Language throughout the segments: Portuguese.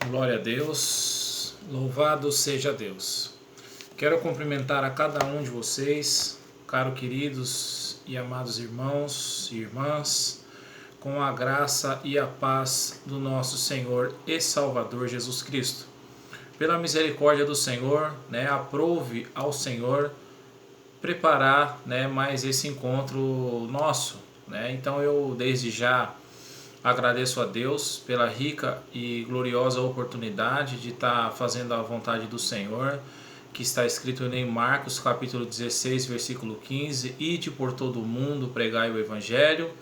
Glória a Deus, louvado seja Deus. Quero cumprimentar a cada um de vocês, caros queridos e amados irmãos e irmãs, com a graça e a paz do nosso Senhor e Salvador Jesus Cristo. Pela misericórdia do Senhor, aprove ao Senhor preparar, mais esse encontro nosso. Então eu desde já agradeço a Deus pela rica e gloriosa oportunidade de estar fazendo a vontade do Senhor, que está escrito em Marcos capítulo 16, versículo 15, ide por todo o mundo, pregai o Evangelho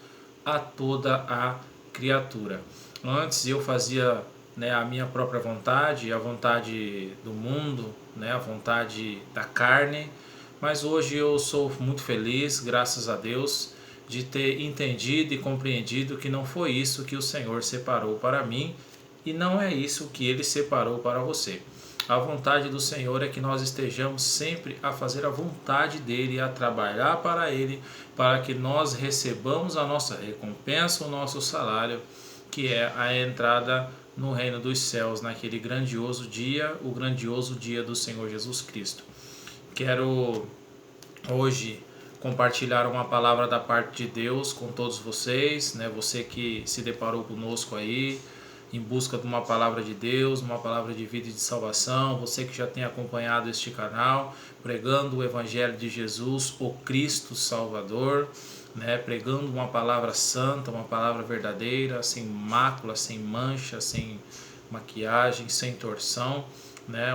a toda a criatura. Antes eu fazia a minha própria vontade, a vontade do mundo, a vontade da carne, mas hoje eu sou muito feliz, graças a Deus, de ter entendido e compreendido que não foi isso que o Senhor separou para mim e não é isso que Ele separou para você. A vontade do Senhor é que nós estejamos sempre a fazer a vontade dEle, a trabalhar para Ele, para que nós recebamos a nossa recompensa, o nosso salário, que é a entrada no reino dos céus, naquele grandioso dia, o grandioso dia do Senhor Jesus Cristo. Quero hoje compartilhar uma palavra da parte de Deus com todos vocês, você que se deparou conosco aí, em busca de uma palavra de Deus, uma palavra de vida e de salvação, você que já tem acompanhado este canal, pregando o Evangelho de Jesus, o Cristo Salvador, pregando uma palavra santa, uma palavra verdadeira, sem mácula, sem mancha, sem maquiagem, sem torção,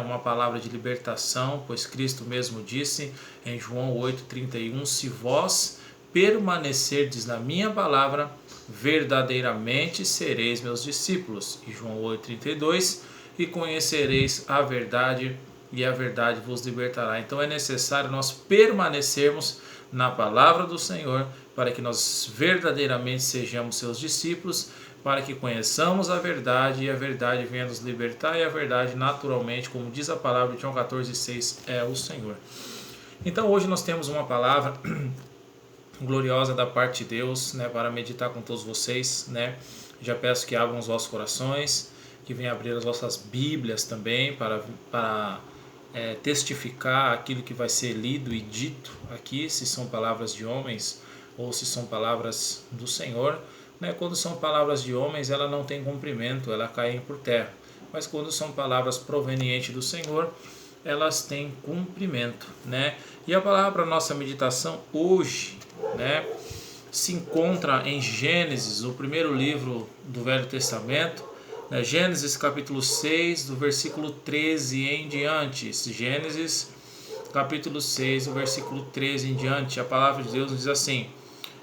uma palavra de libertação, pois Cristo mesmo disse em João 8,31, se vós permanecerdes na minha palavra, verdadeiramente sereis meus discípulos. E João 8,32, e conhecereis a verdade, e a verdade vos libertará. Então é necessário nós permanecermos na palavra do Senhor, para que nós verdadeiramente sejamos seus discípulos, para que conheçamos a verdade e a verdade venha nos libertar, e a verdade naturalmente, como diz a palavra de João 14,6, é o Senhor. Então hoje nós temos uma palavra gloriosa da parte de Deus, para meditar com todos vocês, Já peço que abram os vossos corações, que venham abrir as vossas Bíblias também, para testificar aquilo que vai ser lido e dito aqui, se são palavras de homens ou se são palavras do Senhor. Quando são palavras de homens, ela não tem cumprimento, ela cai por terra. Mas quando são palavras provenientes do Senhor, elas têm cumprimento, E a palavra para a nossa meditação hoje, se encontra em Gênesis, o primeiro livro do Velho Testamento, Gênesis capítulo 6, do versículo 13 em diante. Gênesis capítulo 6, do versículo 13 em diante, a palavra de Deus nos diz assim: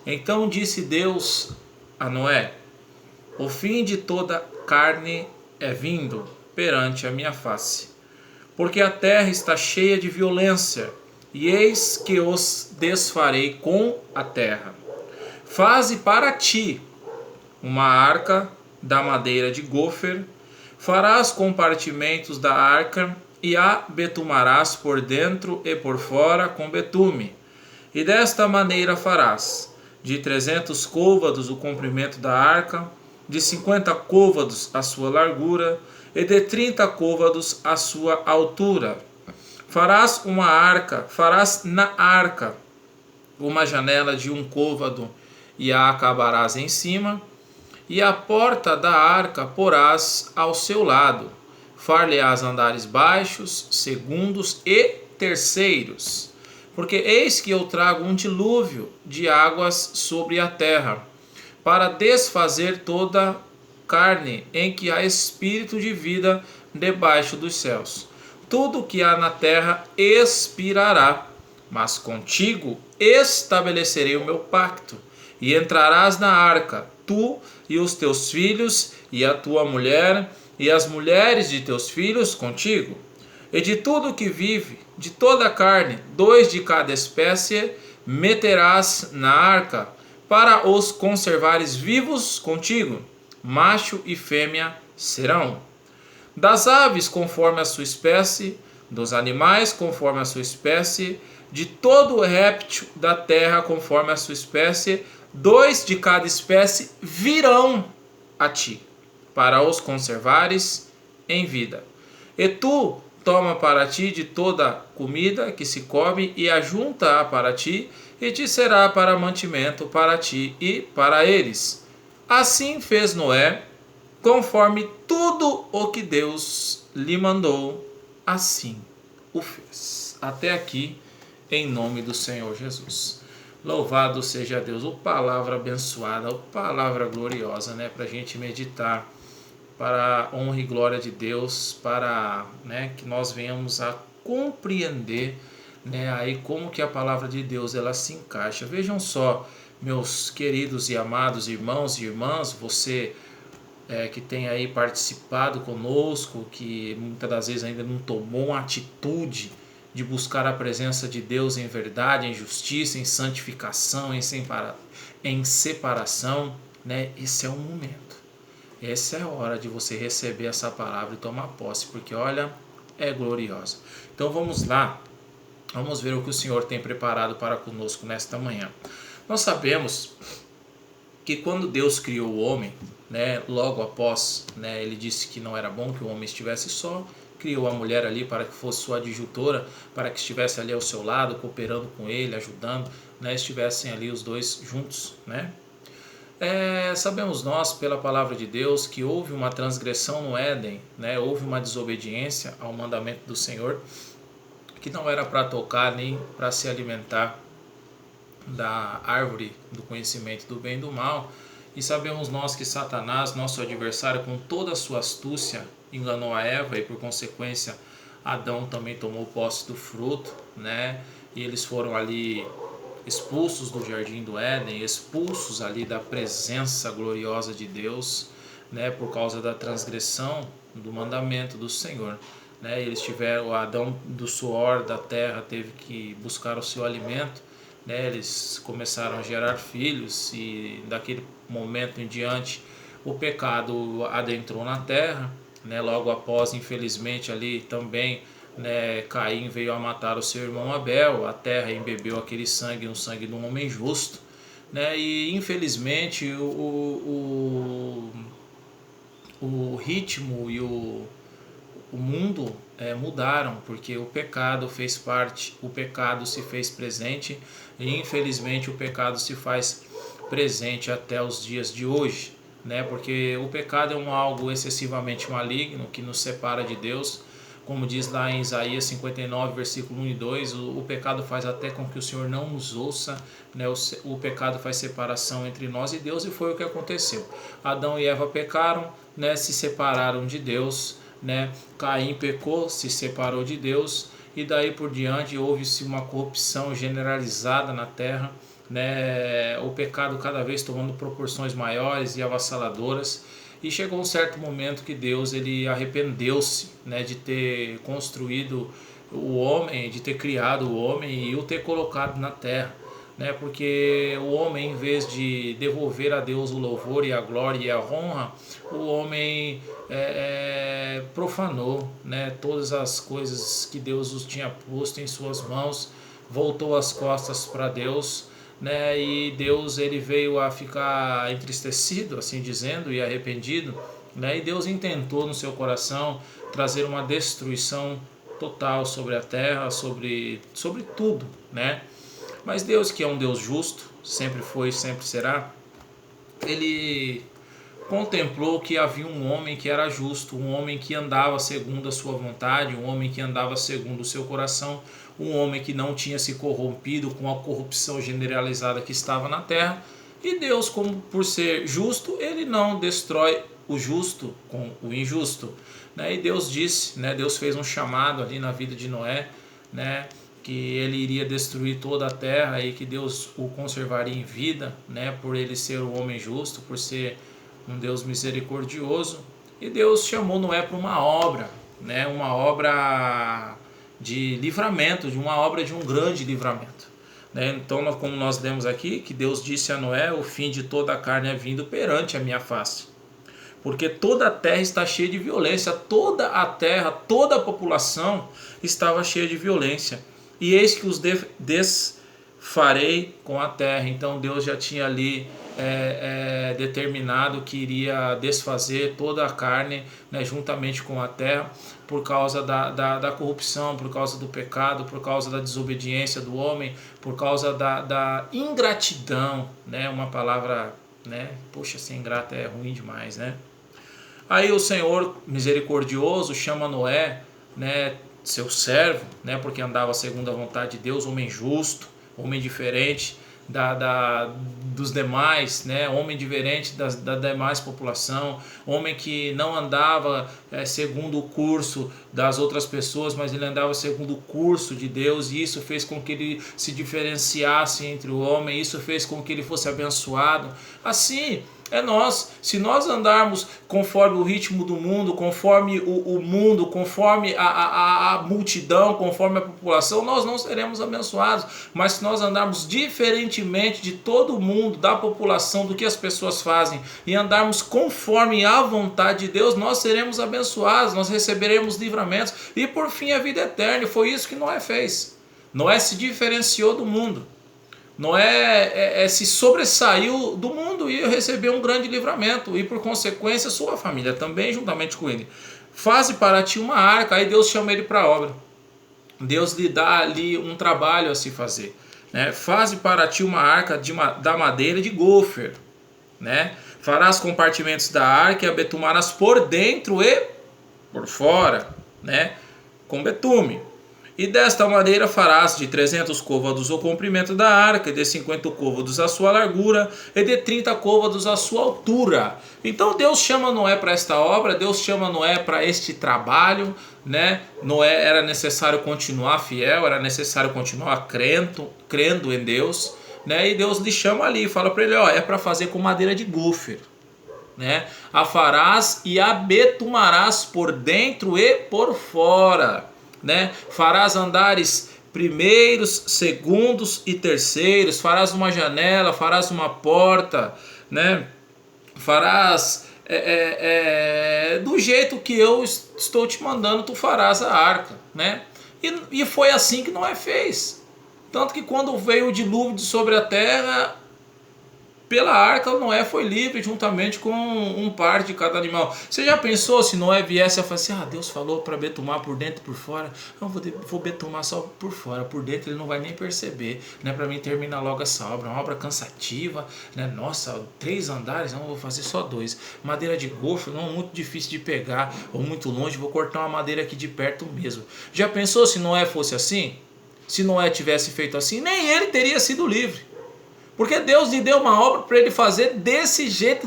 então disse Deus a Noé, o fim de toda carne é vindo perante a minha face, porque a terra está cheia de violência, e eis que os desfarei com a terra. Faze para ti uma arca da madeira de gofer, farás compartimentos da arca, e a betumarás por dentro e por fora com betume, e desta maneira farás de 300 côvados o comprimento da arca, de 50 côvados a sua largura, e de 30 côvados a sua altura. Farás na arca uma janela de 1 côvado, e a acabarás em cima, e a porta da arca porás ao seu lado. Far-lhe-ás andares baixos, segundos e terceiros. Porque eis que eu trago um dilúvio de águas sobre a terra, para desfazer toda carne em que há espírito de vida debaixo dos céus. Tudo que há na terra expirará, mas contigo estabelecerei o meu pacto, e entrarás na arca, tu e os teus filhos, e a tua mulher, e as mulheres de teus filhos contigo. E de tudo que vive, de toda a carne, 2 de cada espécie, meterás na arca, para os conservares vivos contigo. Macho e fêmea serão. Das aves conforme a sua espécie, dos animais conforme a sua espécie, de todo réptil da terra conforme a sua espécie, 2 de cada espécie virão a ti, para os conservares em vida. E tu toma para ti de toda comida que se come e ajunta-a para ti, e te será para mantimento para ti e para eles. Assim fez Noé, conforme tudo o que Deus lhe mandou, assim o fez. Até aqui, em nome do Senhor Jesus. Louvado seja Deus, a palavra abençoada, a palavra gloriosa, né, para a gente meditar, para a honra e glória de Deus, para, né, que nós venhamos a compreender, né, aí como que a palavra de Deus ela se encaixa. Vejam só, meus queridos e amados irmãos e irmãs, você que tem aí participado conosco, que muitas das vezes ainda não tomou uma atitude de buscar a presença de Deus em verdade, em justiça, em santificação, em separação, né? Esse é o momento. Essa é a hora de você receber essa palavra e tomar posse, porque olha, é gloriosa. Então vamos lá, vamos ver o que o Senhor tem preparado para conosco nesta manhã. Nós sabemos que quando Deus criou o homem, né, logo após, né, ele disse que não era bom que o homem estivesse só, criou a mulher ali para que fosse sua adjutora, para que estivesse ali ao seu lado, cooperando com ele, ajudando, né, estivessem ali os dois juntos, né? Sabemos nós, pela palavra de Deus, que houve uma transgressão no Éden, né? Houve uma desobediência ao mandamento do Senhor, que não era para tocar nem para se alimentar da árvore do conhecimento do bem e do mal. E sabemos nós que Satanás, nosso adversário, com toda a sua astúcia, enganou a Eva e por consequência Adão também tomou posse do fruto, né? E eles foram ali expulsos do jardim do Éden, expulsos ali da presença gloriosa de Deus, né, por causa da transgressão do mandamento do Senhor, né? Eles tiveram, Adão do suor da terra teve que buscar o seu alimento, né? Eles começaram a gerar filhos e daquele momento em diante o pecado adentrou na terra, né? Logo após, infelizmente, ali também, né, Caim veio a matar o seu irmão Abel, a terra embebeu aquele sangue, um sangue de um homem justo, né? E infelizmente o ritmo e o mundo mudaram, porque o pecado fez parte, o pecado se fez presente e infelizmente o pecado se faz presente até os dias de hoje, né? Porque o pecado é algo excessivamente maligno que nos separa de Deus. Como diz lá em Isaías 59, versículo 1 e 2, o pecado faz até com que o Senhor não nos ouça, né? O pecado faz separação entre nós e Deus, e foi o que aconteceu. Adão e Eva pecaram, né? Se separaram de Deus, né? Caim pecou, se separou de Deus, e daí por diante houve-se uma corrupção generalizada na terra, né? O pecado cada vez tomando proporções maiores e avassaladoras. E chegou um certo momento que Deus ele arrependeu-se, né, de ter construído o homem, de ter criado o homem e o ter colocado na terra, né, porque o homem, em vez de devolver a Deus o louvor e a glória e a honra, o homem profanou, né, todas as coisas que Deus os tinha posto em suas mãos, voltou as costas para Deus, né, e Deus ele veio a ficar entristecido, assim dizendo, e arrependido, né, e Deus intentou no seu coração trazer uma destruição total sobre a terra, sobre tudo, né? Mas Deus, que é um Deus justo, sempre foi e sempre será, ele contemplou que havia um homem que era justo, um homem que andava segundo a sua vontade, um homem que andava segundo o seu coração, um homem que não tinha se corrompido com a corrupção generalizada que estava na terra. E Deus, como por ser justo, ele não destrói o justo com o injusto, né? E Deus disse, né, Deus fez um chamado ali na vida de Noé, né, que ele iria destruir toda a terra e que Deus o conservaria em vida, né, por ele ser um homem justo, por ser um Deus misericordioso. E Deus chamou Noé para uma obra, né, uma obra de livramento, de uma obra de um grande livramento, né? Então, como nós lemos aqui, que Deus disse a Noé: o fim de toda a carne é vindo perante a minha face, porque toda a terra está cheia de violência, toda a terra, toda a população estava cheia de violência, e eis que os farei com a terra. Então Deus já tinha ali determinado que iria desfazer toda a carne, né, juntamente com a terra, por causa da corrupção, por causa do pecado, por causa da desobediência do homem, por causa da ingratidão, né, uma palavra, né, poxa, ser ingrato é ruim demais, né? Aí o Senhor misericordioso chama Noé, né, seu servo, né, porque andava segundo a vontade de Deus, homem justo, homem diferente dos demais, né, homem diferente da demais população, homem que não andava segundo o curso das outras pessoas, mas ele andava segundo o curso de Deus, e isso fez com que ele se diferenciasse entre o homem, isso fez com que ele fosse abençoado. Assim é nós, se nós andarmos conforme o ritmo do mundo, conforme o mundo, conforme a multidão, conforme a população, nós não seremos abençoados. Mas se nós andarmos diferentemente de todo mundo, da população, do que as pessoas fazem, e andarmos conforme a vontade de Deus, nós seremos abençoados, nós receberemos livramentos, e por fim a vida eterna. E foi isso que Noé fez. Noé se diferenciou do mundo. Noé se sobressaiu do mundo e recebeu um grande livramento, e por consequência sua família também juntamente com ele. Faze para ti uma arca. Aí Deus chama ele para a obra, Deus lhe dá ali um trabalho a se fazer, né? Faze para ti uma arca da madeira de gofer, né? Farás compartimentos da arca e a betumarás por dentro e por fora, né, com betume. E desta maneira farás de 300 côvados o comprimento da arca, e de 50 côvados a sua largura, e de 30 côvados a sua altura. Então Deus chama Noé para esta obra, Deus chama Noé para este trabalho, né? Noé era necessário continuar fiel, era necessário continuar crendo em Deus, né? E Deus lhe chama ali e fala para ele, ó, é para fazer com madeira de gofer, né? A farás e a betumarás por dentro e por fora, né? Farás andares primeiros, segundos e terceiros, farás uma janela, farás uma porta, né? Farás do jeito que eu estou te mandando, tu farás a arca, né? E foi assim que Noé fez. Tanto que quando veio o dilúvio sobre a terra, pela arca Noé foi livre juntamente com um par de cada animal. Você já pensou se Noé viesse a falar assim, Deus falou para betumar por dentro e por fora, eu vou betumar só por fora, por dentro ele não vai nem perceber, né? Para mim terminar logo essa obra, uma obra cansativa, né? Nossa, 3 andares, não, vou fazer só 2. Madeira de gosto, não, muito difícil de pegar, ou muito longe, vou cortar uma madeira aqui de perto mesmo. Já pensou se Noé fosse assim? Se Noé tivesse feito assim, nem ele teria sido livre. Porque Deus lhe deu uma obra para ele fazer desse jeito,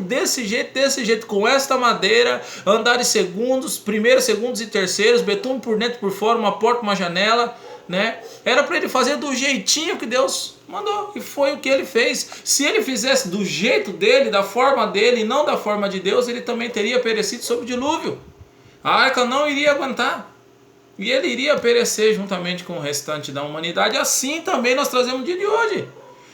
com esta madeira, andares segundos, primeiros, segundos e terceiros, betume por dentro e por fora, uma porta, uma janela, né? Era para ele fazer do jeitinho que Deus mandou, e foi o que ele fez. Se ele fizesse do jeito dele, da forma dele, e não da forma de Deus, ele também teria perecido sob o dilúvio. A arca não iria aguentar, e ele iria perecer juntamente com o restante da humanidade. Assim também nós trazemos o dia de hoje.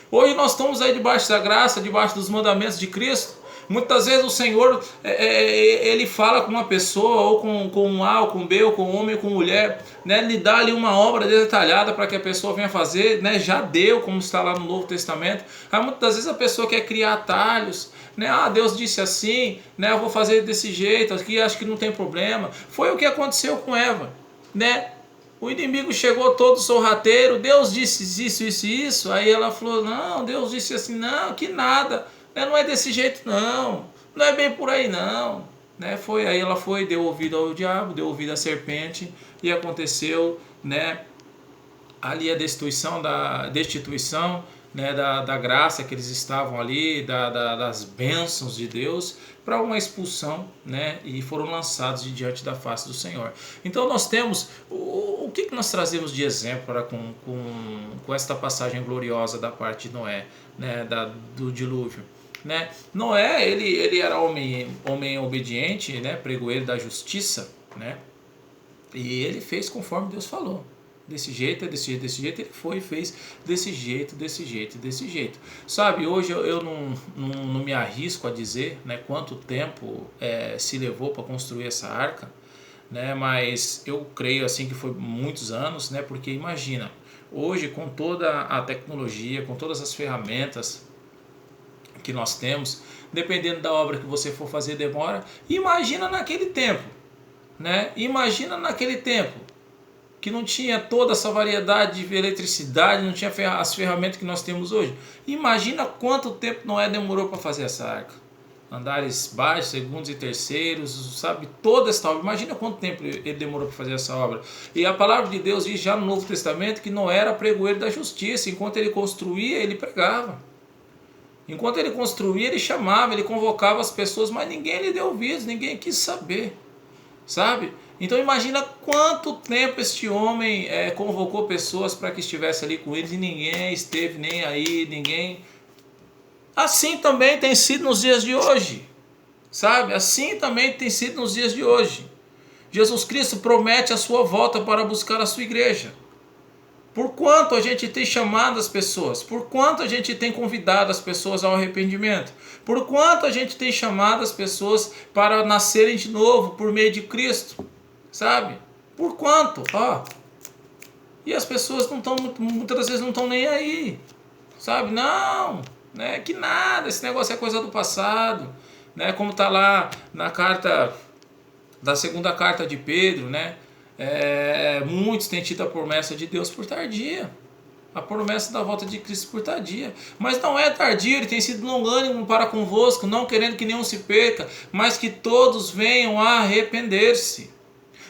Hoje nós estamos aí debaixo da graça, debaixo dos mandamentos de Cristo. Muitas vezes o Senhor, ele fala com uma pessoa, ou com um A, ou com B, ou com homem, ou com mulher, né? Lhe dá ali uma obra detalhada para que a pessoa venha fazer, né? Já deu, como está lá no Novo Testamento. Aí muitas vezes a pessoa quer criar atalhos, né? Deus disse assim, né? Eu vou fazer desse jeito, aqui acho que não tem problema. Foi o que aconteceu com Eva, né? O inimigo chegou todo sorrateiro, Deus disse isso, aí ela falou, não, Deus disse assim, não, que nada, não é desse jeito não é bem por aí não, né? Aí ela deu ouvido ao diabo, deu ouvido à serpente, e aconteceu, né, ali a destituição, né, da graça que eles estavam ali, das bênçãos de Deus, para uma expulsão, né, e foram lançados de diante da face do Senhor. Então nós temos, o que nós trazemos de exemplo para com esta passagem gloriosa da parte de Noé, né, do dilúvio? Né? Noé, ele era homem obediente, né, pregoeiro da justiça, né, e ele fez conforme Deus falou. Desse jeito, ele foi e fez desse jeito. Sabe, hoje eu não me arrisco a dizer, né, quanto tempo se levou para construir essa arca, né, mas eu creio assim que foi muitos anos, né, porque imagina, Hoje, com toda a tecnologia, com todas as ferramentas que nós temos, dependendo da obra que você for fazer, demora. Imagina naquele tempo, né? Imagina naquele tempo que não tinha toda essa variedade de eletricidade, não tinha as ferramentas que nós temos hoje. Imagina quanto tempo Noé demorou para fazer essa arca. Andares baixos, segundos e terceiros, sabe? Toda essa obra. Imagina quanto tempo ele demorou para fazer essa obra. E a palavra de Deus diz já no Novo Testamento que Noé era pregoeiro da justiça. Enquanto ele construía, ele pregava. Enquanto ele construía, ele chamava, ele convocava as pessoas, mas ninguém lhe deu ouvidos, ninguém quis saber, sabe? Então imagina quanto tempo este homem convocou pessoas para que estivesse ali com eles e ninguém esteve nem aí, ninguém... Assim também tem sido nos dias de hoje, sabe? Assim também tem sido nos dias de hoje. Jesus Cristo promete a sua volta para buscar a sua igreja. Por quanto a gente tem chamado as pessoas, por quanto a gente tem convidado as pessoas ao arrependimento, por quanto a gente tem chamado as pessoas para nascerem de novo por meio de Cristo, sabe? Por quanto? E as pessoas não estão, muitas das vezes não estão nem aí, sabe? Não, né? Que nada, esse negócio é coisa do passado, né? Como está lá na carta, da segunda carta de Pedro, né? Muitos têm tido a promessa de Deus por tardia, a promessa da volta de Cristo por tardia, mas não é tardia, ele tem sido longânimo para convosco, não querendo que nenhum se perca, mas que todos venham a arrepender-se.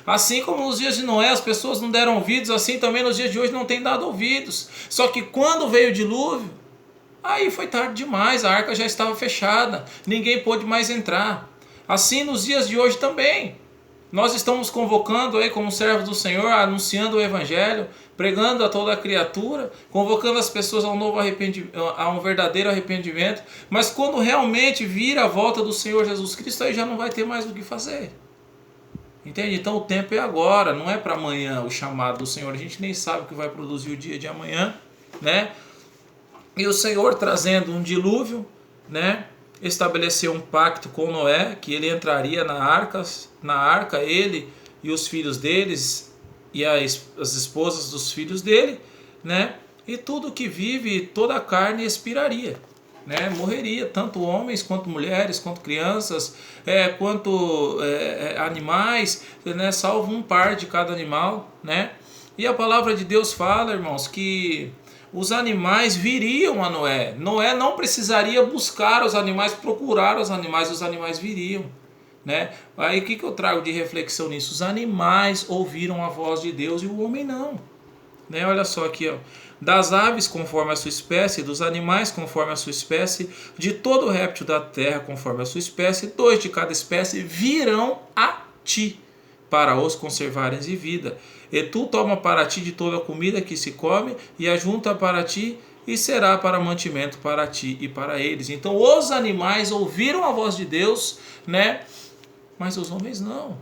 Assim como nos dias de Noé as pessoas não deram ouvidos, assim também nos dias de hoje não têm dado ouvidos. Só que quando veio o dilúvio, aí foi tarde demais, a arca já estava fechada, ninguém pôde mais entrar. Assim nos dias de hoje também. Nós estamos convocando aí como servos do Senhor, anunciando o Evangelho, pregando a toda a criatura, convocando as pessoas a um novo arrependimento, a um verdadeiro arrependimento, mas quando realmente vir a volta do Senhor Jesus Cristo, aí já não vai ter mais o que fazer. Entende? Então o tempo é agora, não é para amanhã o chamado do Senhor, a gente nem sabe o que vai produzir o dia de amanhã, né? E o Senhor trazendo um dilúvio, né? Estabeleceu um pacto com Noé, que ele entraria na arca, ele e os filhos deles e as esposas dos filhos dele, né? E tudo que vive, toda a carne expiraria, né? Morreria, tanto homens quanto mulheres, quanto crianças, quanto animais, né? Salvo um par de cada animal, né? E a palavra de Deus fala, irmãos, que os animais viriam a Noé. Noé não precisaria buscar os animais, procurar os animais viriam, né? Aí o que eu trago de reflexão nisso? Os animais ouviram a voz de Deus e o homem não, né? Olha só aqui, ó. Das aves conforme a sua espécie, dos animais conforme a sua espécie, de todo réptil da terra conforme a sua espécie, 2 de cada espécie virão a ti, para os conservares em vida. E tu toma para ti de toda a comida que se come, e ajunta para ti, e será para mantimento para ti e para eles. Então os animais ouviram a voz de Deus, né? Mas os homens não.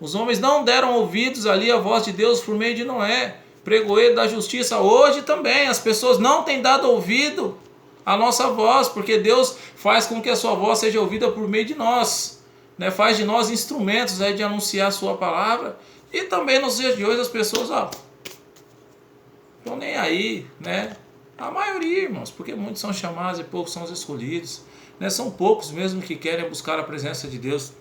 Os homens não deram ouvidos ali à voz de Deus por meio de Noé, pregoeiro da justiça. Hoje também as pessoas não têm dado ouvido à nossa voz, porque Deus faz com que a sua voz seja ouvida por meio de nós, né? Faz de nós instrumentos aí de anunciar a sua palavra. E também nos dias de hoje as pessoas estão nem aí, né? A maioria, irmãos, porque muitos são chamados e poucos são os escolhidos, né? São poucos mesmo que querem buscar a presença de Deus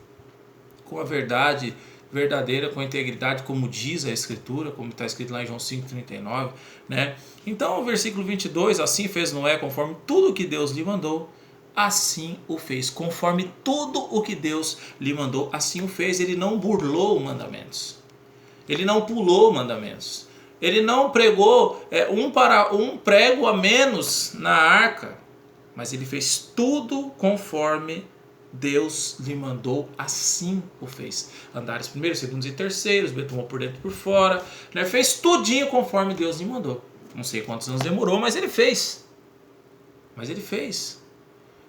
com a verdade verdadeira, com a integridade, como diz a Escritura, como está escrito lá em João 5,39, né? Então o versículo 22, assim fez Noé conforme tudo o que Deus lhe mandou, assim o fez, conforme tudo o que Deus lhe mandou, assim o fez. Ele não burlou mandamentos, ele não pulou mandamentos, ele não pregou um prego a menos na arca, mas ele fez tudo conforme Deus lhe mandou, assim o fez. Andares primeiros, segundos e terceiros, betumou por dentro e por fora, né? Fez tudinho conforme Deus lhe mandou. Não sei quantos anos demorou, mas ele fez.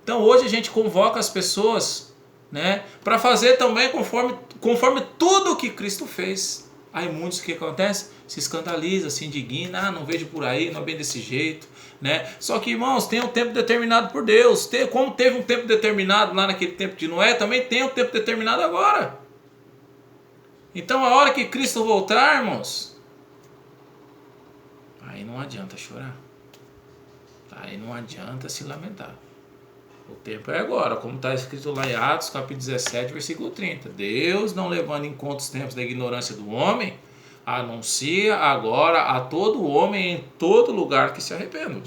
Então hoje a gente convoca as pessoas, né, para fazer também conforme tudo que Cristo fez. Aí muitos, o que acontece? Se escandaliza, se indigna, não vejo por aí, não é bem desse jeito, né? Só que, irmãos, tem um tempo determinado por Deus. Como teve um tempo determinado lá naquele tempo de Noé, também tem um tempo determinado agora. Então a hora que Cristo voltar, irmãos, aí não adianta chorar. Aí não adianta se lamentar. O tempo é agora, como está escrito lá em Atos, capítulo 17, versículo 30. Deus, não levando em conta os tempos da ignorância do homem, anuncia agora a todo homem em todo lugar que se arrependa.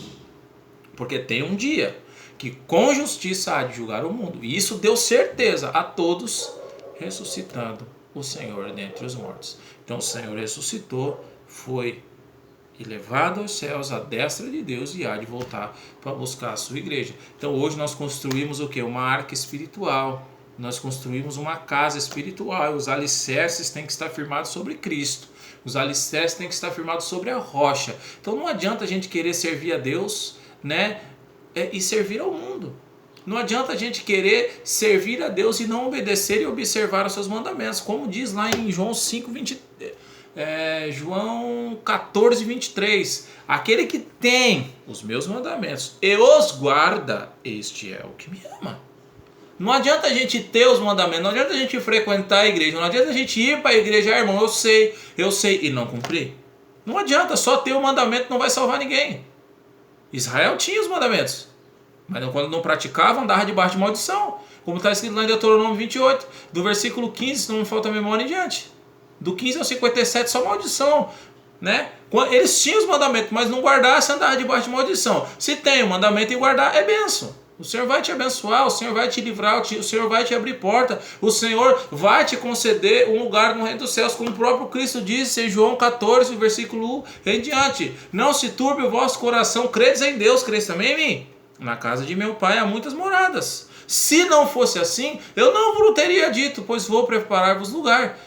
Porque tem um dia que com justiça há de julgar o mundo. E isso deu certeza a todos, ressuscitando o Senhor dentre os mortos. Então o Senhor ressuscitou, foi levado aos céus à destra de Deus e há de voltar para buscar a sua igreja. Então hoje nós construímos o que? Uma arca espiritual. Nós construímos uma casa espiritual. Os alicerces têm que estar firmados sobre Cristo. Os alicerces têm que estar firmados sobre a rocha. Então não adianta a gente querer servir a Deus, né, e servir ao mundo. Não adianta a gente querer servir a Deus e não obedecer e observar os seus mandamentos. Como diz lá em João 5:20. João 14, 23. Aquele que tem os meus mandamentos e os guarda, este é o que me ama. Não adianta a gente ter os mandamentos, não adianta a gente frequentar a igreja, não adianta a gente ir para a igreja, irmão, eu sei, e não cumprir. Não adianta, só ter o mandamento não vai salvar ninguém. Israel tinha os mandamentos, mas quando não praticava, andava debaixo de maldição. Como está escrito lá em Deuteronômio 28, do versículo 15, se não me falta memória em diante. Do 15 ao 57, só maldição, né? Eles tinham os mandamentos, mas não guardassem, andar debaixo de maldição. Se tem o mandamento e guardar, é bênção. O Senhor vai te abençoar, o Senhor vai te livrar, o Senhor vai te abrir porta, o Senhor vai te conceder um lugar no reino dos céus, como o próprio Cristo disse em João 14, versículo 1 em diante. Não se turbe o vosso coração, credes em Deus, credes também em mim. Na casa de meu pai há muitas moradas. Se não fosse assim, eu não vos teria dito, pois vou preparar-vos lugar.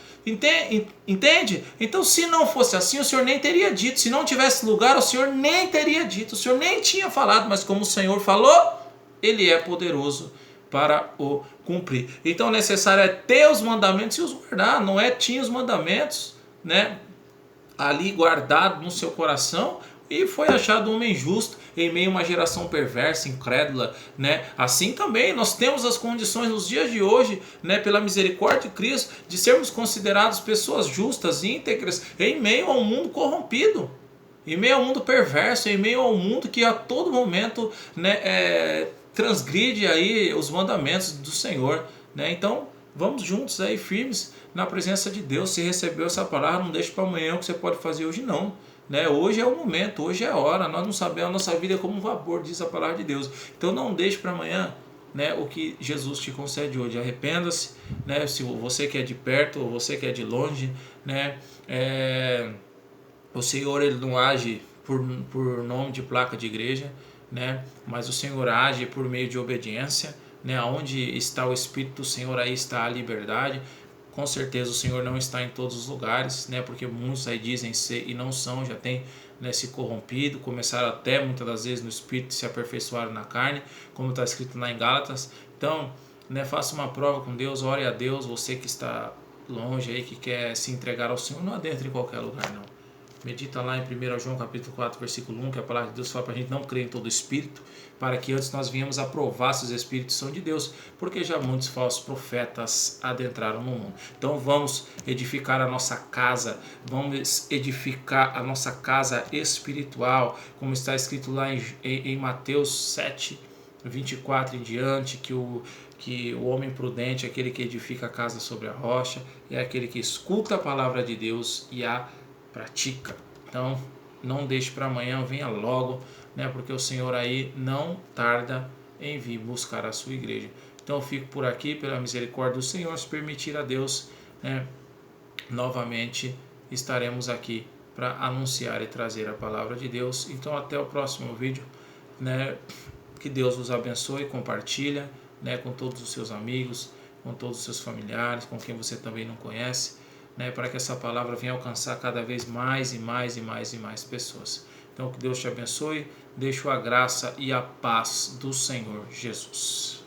Entende? Então, se não fosse assim, o Senhor nem teria dito. Se não tivesse lugar, o Senhor nem teria dito. O Senhor nem tinha falado, mas como o Senhor falou, Ele é poderoso para o cumprir. Então, o necessário é ter os mandamentos e os guardar. Não é tinha os mandamentos, né, ali guardado no seu coração, e foi achado um homem justo em meio a uma geração perversa, incrédula, né? Assim também nós temos as condições nos dias de hoje, né, pela misericórdia de Cristo, de sermos considerados pessoas justas, íntegras, em meio a um mundo corrompido, em meio ao mundo perverso, em meio ao mundo que a todo momento, né, transgride aí os mandamentos do Senhor, né? Então vamos juntos aí firmes na presença de Deus. Se recebeu essa palavra, não deixe para amanhã o que você pode fazer hoje não. Né? Hoje é o momento, hoje é a hora. Nós não sabemos, a nossa vida é como um vapor, diz a palavra de Deus. Então não deixe para amanhã, né, o que Jesus te concede hoje. Arrependa-se, né? Se você que é de perto ou você que é de longe, né? O Senhor, ele não age por nome de placa de igreja, né? Mas o Senhor age por meio de obediência, né? Onde está o Espírito do Senhor, aí está a liberdade. Com certeza o Senhor não está em todos os lugares, né? Porque muitos aí dizem ser e não são, já tem, né, se corrompido, começaram até muitas das vezes no Espírito, se aperfeiçoaram na carne, como está escrito lá em Gálatas. Então, né, faça uma prova com Deus, ore a Deus. Você que está longe aí, que quer se entregar ao Senhor, não adentre em qualquer lugar não. Medita lá em 1 João capítulo 4, versículo 1, que a palavra de Deus fala para a gente não crer em todo espírito, para que antes nós venhamos a provar se os espíritos são de Deus, porque já muitos falsos profetas adentraram no mundo. Então vamos edificar a nossa casa, vamos edificar a nossa casa espiritual, como está escrito lá em Mateus 7, 24 em diante, que o homem prudente é aquele que edifica a casa sobre a rocha, é aquele que escuta a palavra de Deus e a pratica. Então não deixe para amanhã, venha logo, né, porque o Senhor aí não tarda em vir buscar a sua igreja. Então eu fico por aqui, pela misericórdia do Senhor. Se permitir a Deus, né, novamente estaremos aqui para anunciar e trazer a palavra de Deus. Então até o próximo vídeo, né, que Deus os abençoe. Compartilha, né, com todos os seus amigos, com todos os seus familiares, com quem você também não conhece, né, para que essa palavra venha alcançar cada vez mais e mais e mais e mais pessoas. Então que Deus te abençoe, deixo a graça e a paz do Senhor Jesus.